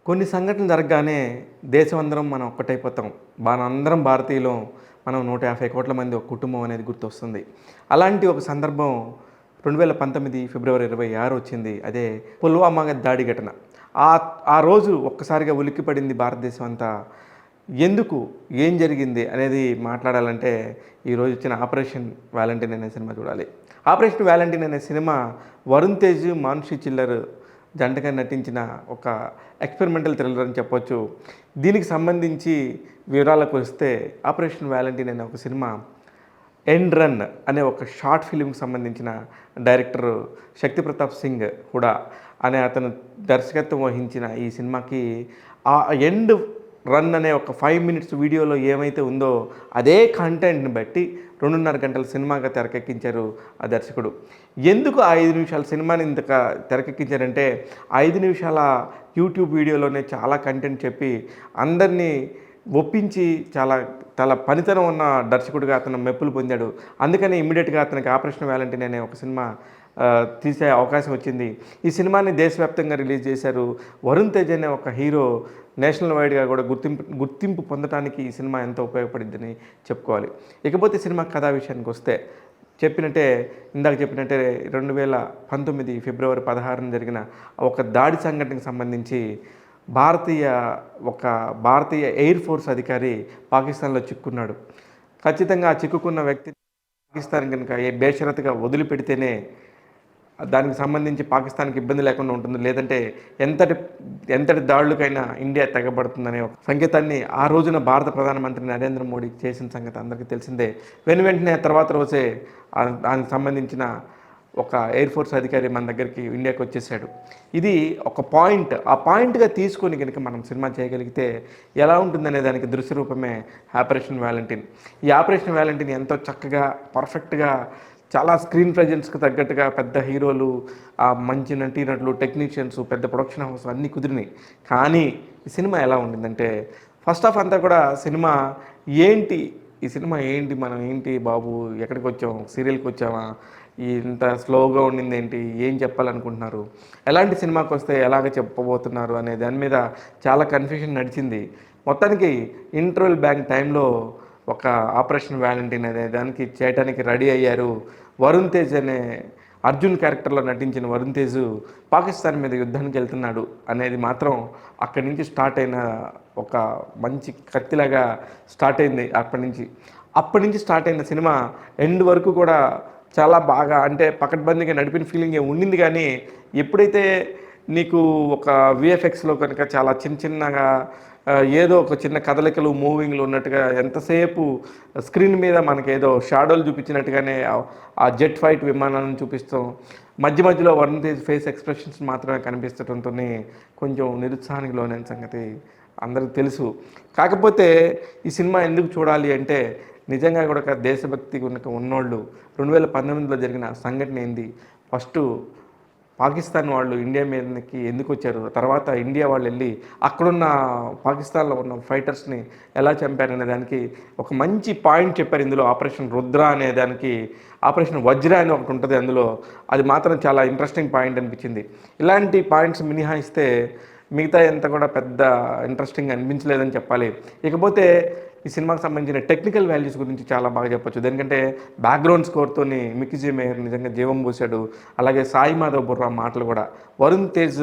కొన్ని సంఘటనలు జరగగానే దేశమందరం మనం ఒక్కటైపోతాం. మనందరం భారతీయులం. మనం 150 కోట్ల మంది ఒక కుటుంబం అనేది గుర్తొస్తుంది. అలాంటి ఒక సందర్భం 2019 ఫిబ్రవరి 26 వచ్చింది. అదే పుల్వామా దాడి ఘటన. ఆ రోజు ఒక్కసారిగా ఉలిక్కిపడింది భారతదేశం అంతా. ఎందుకు? ఏం జరిగింది? అనేది మాట్లాడాలంటే ఈరోజు వచ్చిన 'ఆపరేషన్ వాలంటీర్' అనే సినిమా చూడాలి. 'ఆపరేషన్ వాలంటీర్' అనే సినిమా వరుణ్ తేజ్, మానుషి చిల్లర్ జంటగా నటించిన ఒక ఎక్స్పెరిమెంటల్ థ్రిల్లర్ అని చెప్పొచ్చు. దీనికి సంబంధించి వివరాలకు వస్తే 'ఆపరేషన్ వాలంటీర్' అనే ఒక సినిమా ఎండ్ రన్ అనే ఒక షార్ట్ ఫిల్మ్కి సంబంధించిన డైరెక్టర్ శక్తి ప్రతాప్ సింగ్ హుడా అనే అతను దర్శకత్వం వహించిన ఈ సినిమాకి ఆ ఎండ్ రన్ అనే ఒక 5 మినిట్స్ వీడియోలో ఏమైతే ఉందో అదే కంటెంట్ని బట్టి 2.5 గంటల సినిమాగా తెరకెక్కించారు ఆ దర్శకుడు. ఎందుకు ఆ 5 నిమిషాల సినిమాని ఇంత తెరకెక్కించారంటే 5 నిమిషాల యూట్యూబ్ వీడియోలోనే చాలా కంటెంట్ చెప్పి అందరినీ ఒప్పించి చాలా పనితనం ఉన్న దర్శకుడిగా అతను మెప్పులు పొందాడు. అందుకని ఇమ్మీడియట్గా అతనికి 'ఆపరేషన్ వాలంటీర్' అనే ఒక సినిమా తీసే అవకాశం వచ్చింది. ఈ సినిమాని దేశవ్యాప్తంగా రిలీజ్ చేశారు. వరుణ్ తేజ్ అనే ఒక హీరో నేషనల్ వైడ్గా కూడా గుర్తింపు పొందడానికి ఈ సినిమా ఎంతో ఉపయోగపడిందని చెప్పుకోవాలి. ఇకపోతే సినిమా కథా విషయానికి వస్తే ఇందాక చెప్పినట్టే 2019 ఫిబ్రవరి 16న జరిగిన ఒక దాడి సంఘటనకు సంబంధించి భారతీయ ఎయిర్ ఫోర్స్ అధికారి పాకిస్తాన్లో చిక్కుకున్నాడు. ఖచ్చితంగా ఆ చిక్కుకున్న వ్యక్తి పాకిస్తాన్ కనుక బేషరతుగా వదిలిపెడితేనే దానికి సంబంధించి పాకిస్తాన్కి ఇబ్బంది లేకుండా ఉంటుంది. లేదంటే ఎంతటి దాడులకైనా ఇండియా తెగబడుతుందనే ఒక సంకేతాన్ని ఆ రోజున భారత ప్రధానమంత్రి నరేంద్ర మోడీ చేసిన సంగతి అందరికీ తెలిసిందే. వెంటనే తర్వాత రోజే దానికి సంబంధించిన ఒక ఎయిర్ ఫోర్స్ అధికారి మన దగ్గరికి ఇండియాకి వచ్చేసాడు. ఇది ఒక పాయింట్. ఆ పాయింట్గా తీసుకొని కనుక మనం సినిమా చేయగలిగితే ఎలా ఉంటుందనే దానికి దృశ్య రూపమే 'ఆపరేషన్ వాలంటీర్'. ఈ 'ఆపరేషన్ వాలంటీర్' ఎంతో చక్కగా పర్ఫెక్ట్గా చాలా స్క్రీన్ ప్రెజెన్స్కి తగ్గట్టుగా పెద్ద హీరోలు, మంచి నటీనటులు, టెక్నీషియన్స్, పెద్ద ప్రొడక్షన్ హౌస్ అన్నీ కుదిరినాయి. కానీ ఈ సినిమా ఎలా ఉండిందంటే ఫస్ట్ ఆఫ్ అంతా కూడా ఈ సినిమా ఏంటి, మనం ఏంటి బాబు, ఎక్కడికి వచ్చాము, సీరియల్కి వచ్చామా, ఇంత స్లోగా ఉండింది ఏంటి, ఏం చెప్పాలనుకుంటున్నారు, ఎలాంటి సినిమాకి వస్తే ఎలాగ చెప్పబోతున్నారు అనే దాని మీద చాలా కన్ఫ్యూషన్ నడిచింది. మొత్తానికి ఇంటర్వెల్ బ్యాంక్ టైంలో ఒక 'ఆపరేషన్ వాలంటీర్' అనే దానికి చేయడానికి రెడీ అయ్యారు. వరుణ్ తేజ్ అనే అర్జున్ క్యారెక్టర్లో నటించిన వరుణ్ తేజ్ పాకిస్తాన్ మీద యుద్ధానికి వెళ్తున్నాడు అనేది మాత్రం అక్కడి నుంచి స్టార్ట్ అయిన ఒక మంచి కత్తిలాగా స్టార్ట్ అయింది. అప్పటి నుంచి స్టార్ట్ అయిన సినిమా ఎండ్ వరకు కూడా చాలా బాగా, అంటే పకడ్బందీగా నడిపిన ఫీలింగ్ ఉండింది. కానీ ఎప్పుడైతే నీకు ఒక విఎఫ్ఎక్స్లో కనుక చాలా చిన్నగా ఏదో ఒక చిన్న కదలికలు, మూవింగ్లు ఉన్నట్టుగా ఎంతసేపు స్క్రీన్ మీద మనకి ఏదో షాడోలు చూపించినట్టుగానే ఆ జెట్ ఫైట్ విమానాలను చూపిస్తాం. మధ్యలో వరుణ్ తేజ్ ఫేస్ ఎక్స్ప్రెషన్స్ మాత్రమే కనిపిస్తుంటతో కొంచెం నిరుత్సాహానికి లోనైన సంగతి అందరికీ తెలుసు. కాకపోతే ఈ సినిమా ఎందుకు చూడాలి అంటే నిజంగా కూడా దేశభక్తి ఉన్నోళ్ళు 2019లో జరిగిన సంఘటన ఏంది, ఫస్ట్ పాకిస్తాన్ వాళ్ళు ఇండియా మీదకి ఎందుకు వచ్చారు, తర్వాత ఇండియా వాళ్ళు వెళ్ళి అక్కడున్న పాకిస్తాన్లో ఉన్న ఫైటర్స్ని ఎలా చంపారనే దానికి ఒక మంచి పాయింట్ చెప్పారు ఇందులో. ఆపరేషన్ రుద్ర అనే దానికి ఆపరేషన్ వజ్ర అని ఒకటి ఉంటుంది అందులో. అది మాత్రం చాలా ఇంట్రెస్టింగ్ పాయింట్ అనిపించింది. ఇలాంటి పాయింట్స్ మినహాయిస్తే మిగతా ఎంత కూడా పెద్ద ఇంట్రెస్టింగ్ అనిపించలేదని చెప్పాలి. ఇకపోతే ఈ సినిమాకి సంబంధించిన టెక్నికల్ వాల్యూస్ గురించి చాలా బాగా చెప్పొచ్చు. ఎందుకంటే బ్యాక్గ్రౌండ్ స్కోర్తో మిక్కీ జే మేయర్ నిజంగా జీవం పోసాడు. అలాగే సాయి మాధవ్ బుర్రా మాటలు కూడా వరుణ్ తేజ్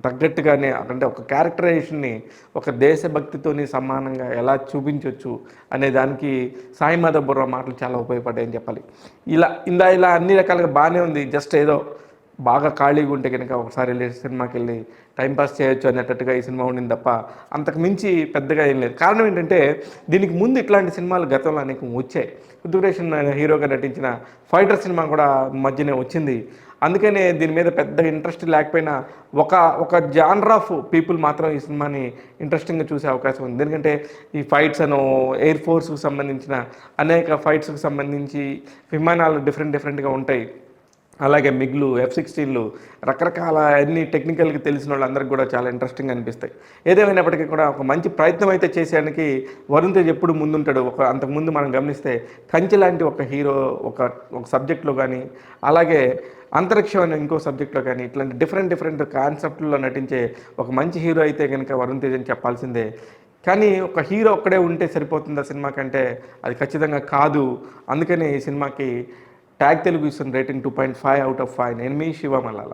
తగ్గట్టుగానే, అంటే ఒక క్యారెక్టరైజేషన్ని ఒక దేశభక్తితోని సమానంగా ఎలా చూపించవచ్చు అనే దానికి సాయి మాధవ్ బుర్రా మాటలు చాలా ఉపయోగపడ్డాయని చెప్పాలి. ఇలా అన్ని రకాలుగా బాగానే ఉంది. జస్ట్ ఏదో బాగా ఖాళీగా ఉంటే కనుక ఒకసారి వెళ్ళి సినిమాకి వెళ్ళి టైంపాస్ చేయొచ్చు అనేటట్టుగా ఈ సినిమా ఉండింది తప్ప అంతకు మించి పెద్దగా ఏం లేదు. కారణం ఏంటంటే దీనికి ముందు ఇట్లాంటి సినిమాలు గతంలో అనేకం వచ్చాయి. హృతిక్ రోషన్ హీరోగా నటించిన ఫైటర్ సినిమా కూడా మధ్యనే వచ్చింది. అందుకనే దీని మీద పెద్ద ఇంట్రెస్ట్ లేకపోయినా ఒక జానర్ ఆఫ్ పీపుల్ మాత్రం ఈ సినిమాని ఇంట్రెస్టింగ్గా చూసే అవకాశం ఉంది. ఎందుకంటే ఈ ఫైట్స్ ఎయిర్ ఫోర్స్కి సంబంధించిన అనేక ఫైట్స్కి సంబంధించి విమానాలు డిఫరెంట్గా ఉంటాయి. అలాగే మిగ్లు, F-16లు, రకరకాల అన్ని టెక్నికల్కి తెలిసిన వాళ్ళందరికీ కూడా చాలా ఇంట్రెస్టింగ్ అనిపిస్తాయి. ఏదేమైనప్పటికీ కూడా ఒక మంచి ప్రయత్నం అయితే చేసేదానికి వరుణ్ తేజ్ ఎప్పుడు ముందుంటాడు. అంతకుముందు మనం గమనిస్తే కంచె లాంటి ఒక హీరో ఒక సబ్జెక్ట్లో కానీ, అలాగే అంతరిక్షం అనే ఇంకో సబ్జెక్ట్‌లో కానీ ఇట్లాంటి డిఫరెంట్ కాన్సెప్ట్‌లో నటించే ఒక మంచి హీరో అయితే గనుక వరుణ్ తేజ్ అని చెప్పాల్సిందే. కానీ ఒక హీరో ఒక్కడే ఉంటే సరిపోతుందా సినిమాకంటే అది ఖచ్చితంగా కాదు. అందుకనే ఈ సినిమాకి ట్యాగ్ తెలుగు ఇస్తున్న రేటింగ్ 2.5/5. నేను మీ శివ మల్లాల.